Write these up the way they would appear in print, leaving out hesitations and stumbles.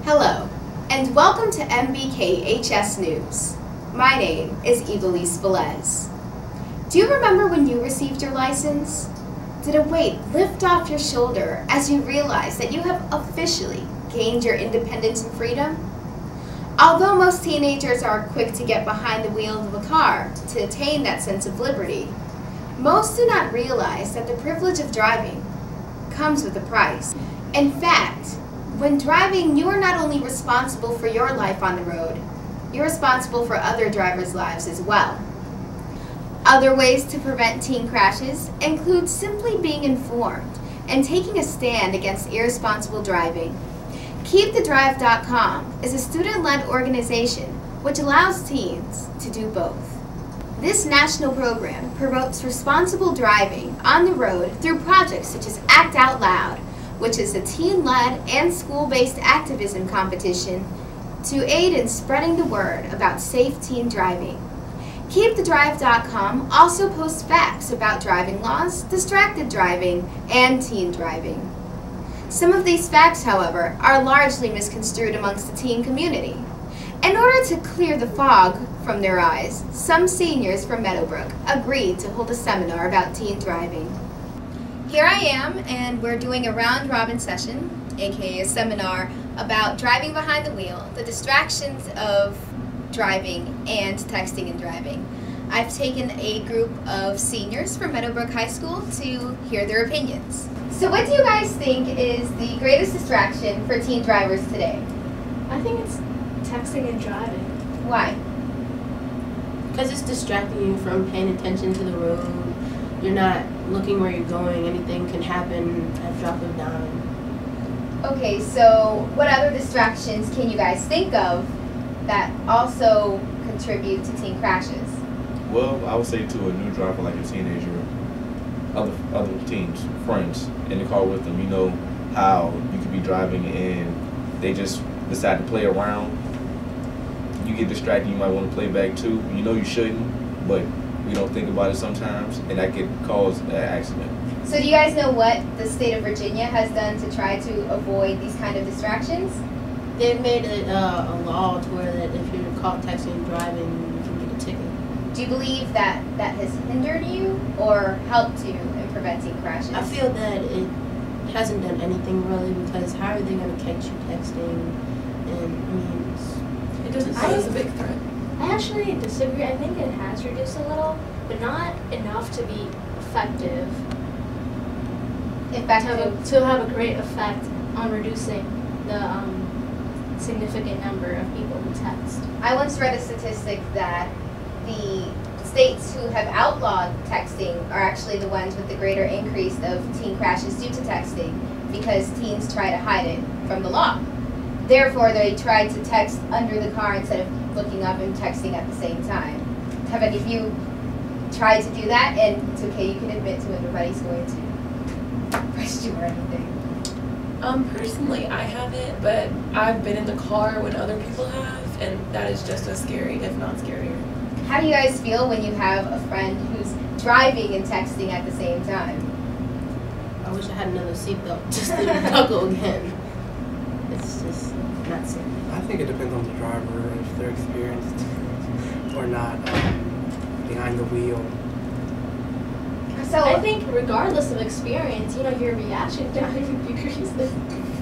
Hello, and welcome to MBKHS News. My name is Ivelisse Velez. Do you remember when you received your license? Did a weight lift off your shoulder as you realized that you have officially gained your independence and freedom? Although most teenagers are quick to get behind the wheel of a car to attain that sense of liberty, most do not realize that the privilege of driving comes with a price. In fact, when driving, you are not only responsible for your life on the road, you're responsible for other drivers' lives as well. Other ways to prevent teen crashes include simply being informed and taking a stand against irresponsible driving. KeepTheDrive.com is a student-led organization which allows teens to do both. This national program promotes responsible driving on the road through projects such as Act Out Loud, which is a teen-led and school-based activism competition to aid in spreading the word about safe teen driving. KeepTheDrive.com also posts facts about driving laws, distracted driving, and teen driving. Some of these facts, however, are largely misconstrued amongst the teen community. In order to clear the fog from their eyes, some seniors from Meadowbrook agreed to hold a seminar about teen driving. Here I am, and we're doing a round-robin session, aka a seminar, about driving behind the wheel, the distractions of driving, and texting and driving. I've taken a group of seniors from Meadowbrook High School to hear their opinions. So what do you guys think is the greatest distraction for teen drivers today? I think it's texting and driving. Why? Because it's distracting you from paying attention to the road. You're not looking where you're going. Anything can happen at a drop of a dime. Okay, so what other distractions can you guys think of that also contribute to teen crashes? Well, I would say to a new driver, like a teenager, other teens, friends in the car with them, you know how you could be driving and they just decide to play around. You get distracted, you might want to play back too. You know you shouldn't, but we don't think about it sometimes, and that could cause an accident. So do you guys know what the state of Virginia has done to try to avoid these kind of distractions? They've made it a law to where that if you're caught texting and driving, you can get a ticket. Do you believe that that has hindered you or helped you in preventing crashes? I feel that it hasn't done anything really, because how are they going to catch you texting? And I mean, it doesn't pose a big threat. I actually disagree. I think it has reduced a little, but not enough to be effective. To have a great effect on reducing the significant number of people who text. I once read a statistic that the states who have outlawed texting are actually the ones with the greater increase of teen crashes due to texting, because teens try to hide it from the law. Therefore, they try to text under the car instead of looking up and texting at the same time. Have any of you tried to do that? And it's okay, you can admit to it, nobody's going to arrest you or anything. Personally, I haven't, but I've been in the car when other people have, and that is just as scary, if not scarier. How do you guys feel when you have a friend who's driving and texting at the same time? I wish I had another seatbelt just to buckle again. It's just not safe. I think it depends on the driver, if they're experienced or not behind the wheel. So I think regardless of experience, your reaction time decreases.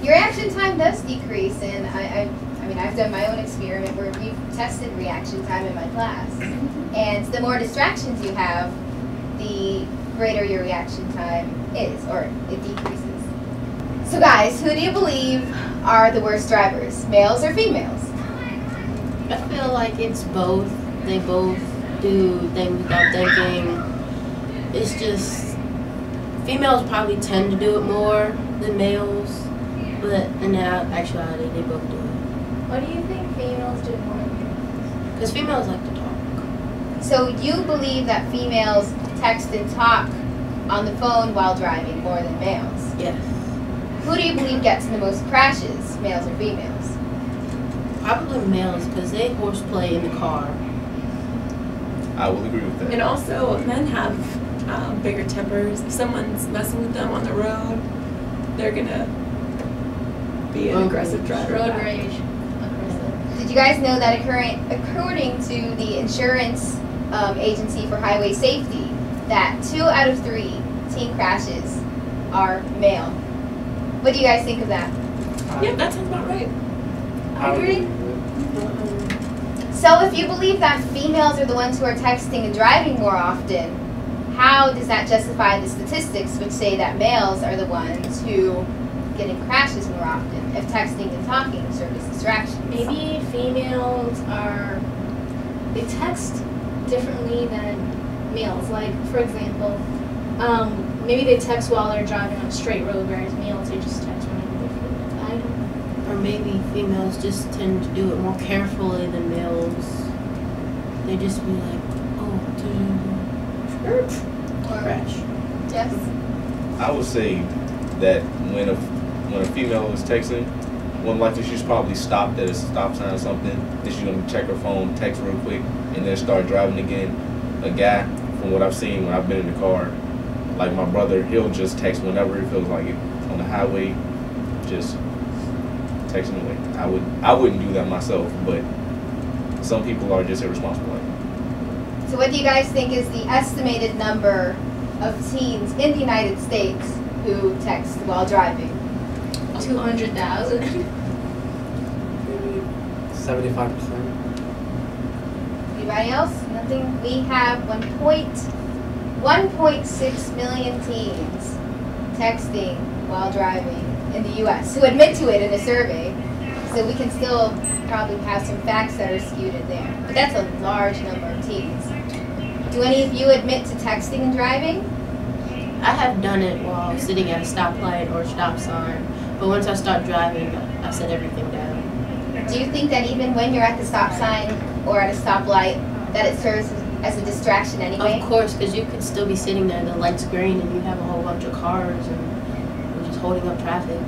Your reaction time does decrease, and I mean, I've done my own experiment where we've tested reaction time in my class. And the more distractions you have, the greater your reaction time is, or it decreases. So guys, who do you believe are the worst drivers, males or females? I feel like it's both. They both do things without thinking. It's just, females probably tend to do it more than males, but in actuality, they both do it. What do you think females do more than males? Because females like to talk. So you believe that females text and talk on the phone while driving more than males? Yes. Who do you believe gets the most crashes, males or females? Probably males, because they horseplay in the car. I will agree with that. And also, men have bigger tempers. If someone's messing with them on the road, they're gonna Be an aggressive driver. Road rage. Did you guys know that according to the insurance agency for highway safety, that 2 out of 3 teen crashes are male? What do you guys think of that? Yeah, that sounds about right. I agree. So if you believe that females are the ones who are texting and driving more often, how does that justify the statistics which say that males are the ones who get in crashes more often if texting and talking serve as distractions? Maybe females they text differently than males. Like, for example, maybe they text while they're driving on a straight road, whereas males, they just text whenever they feel it. I don't know. Or maybe females just tend to do it more carefully than males. They just be like, oh, Or crash. yes. I would say that when a female is texting, one likely she's probably stopped at a stop sign or something. Then she's gonna check her phone, text real quick, and then start driving again. A guy, from what I've seen when I've been in the car, like my brother, he'll just text whenever he feels like it on the highway, just texting away. I wouldn't do that myself, but some people are just irresponsible like that. So what do you guys think is the estimated number of teens in the United States who text while driving? 200,000. Maybe 75%. Anybody else? Nothing? We have 1.6 million teens texting while driving in the U.S. who admit to it in a survey. So we can still probably have some facts that are skewed in there. But that's a large number of teens. Do any of you admit to texting and driving? I have done it while sitting at a stoplight or stop sign, but once I start driving, I set everything down. Do you think that even when you're at the stop sign or at a stoplight, that it serves as a distraction anyway? Of course, because you could still be sitting there, the light's green, and you have a whole bunch of cars and you're just holding up traffic.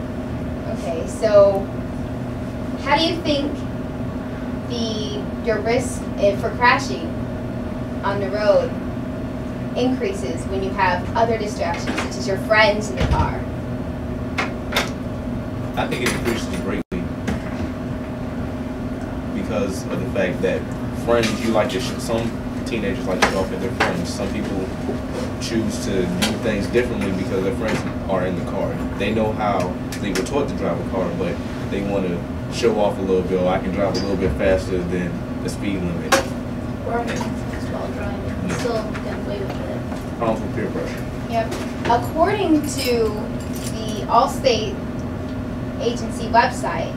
Okay, so how do you think your risk for crashing on the road increases when you have other distractions, such as your friends in the car? I think it increases greatly because of the fact that friends, you like to some teenagers like to talk with their friends. Some people choose to do things differently because their friends are in the car. They know how they were taught to drive a car, but they want to show off a little bit. Or I can drive a little bit faster than the speed limit. Or while driving. Still get away with it. Problems with peer pressure. Yep. According to the Allstate agency website,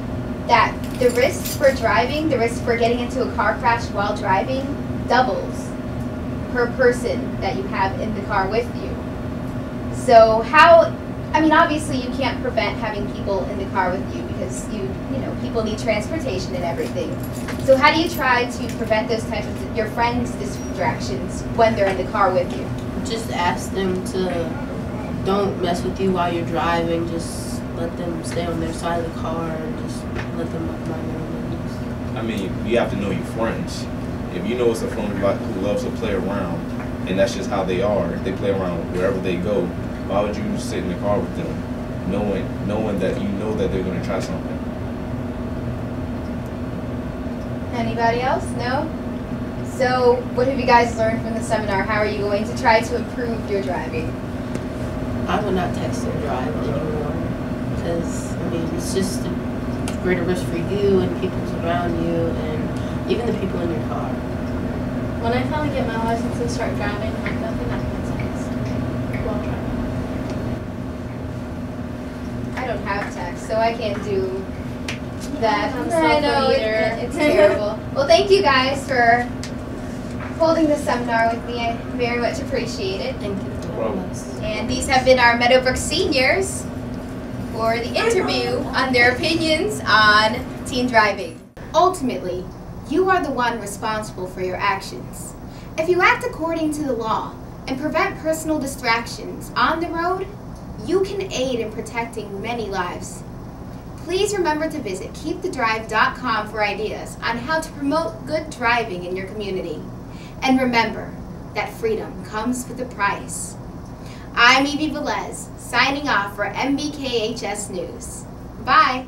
that the risk for driving, the risk for getting into a car crash while driving, doubles per person that you have in the car with you. So obviously you can't prevent having people in the car with you because people need transportation and everything. So how do you try to prevent those types of your friends' distractions when they're in the car with you? Just ask them to don't mess with you while you're driving. Just let them stay on their side of the car and just let them mind their own business. I mean, you have to know your friends. If you know it's a friend who loves to play around, and that's just how they are, they play around wherever they go, why would you sit in the car with them, knowing that you know that they're going to try something? Anybody else? No? So what have you guys learned from the seminar? How are you going to try to improve your driving? I will not text and drive anymore because, it's just a greater risk for you and people around you and even the people in your car. When I finally get my license and start driving, I'm definitely not going to text while driving. I don't have text, so I can't do that. I'm I know, it's terrible. Well, thank you guys for holding the seminar with me. I very much appreciate it. Thank you for having us. And these have been our Meadowbrook seniors for the interview on their opinions on teen driving. Ultimately, you are the one responsible for your actions. If you act according to the law and prevent personal distractions on the road, you can aid in protecting many lives. Please remember to visit keepthedrive.com for ideas on how to promote good driving in your community. And remember that freedom comes with a price. I'm Evie Velez, signing off for MBKHS News. Bye.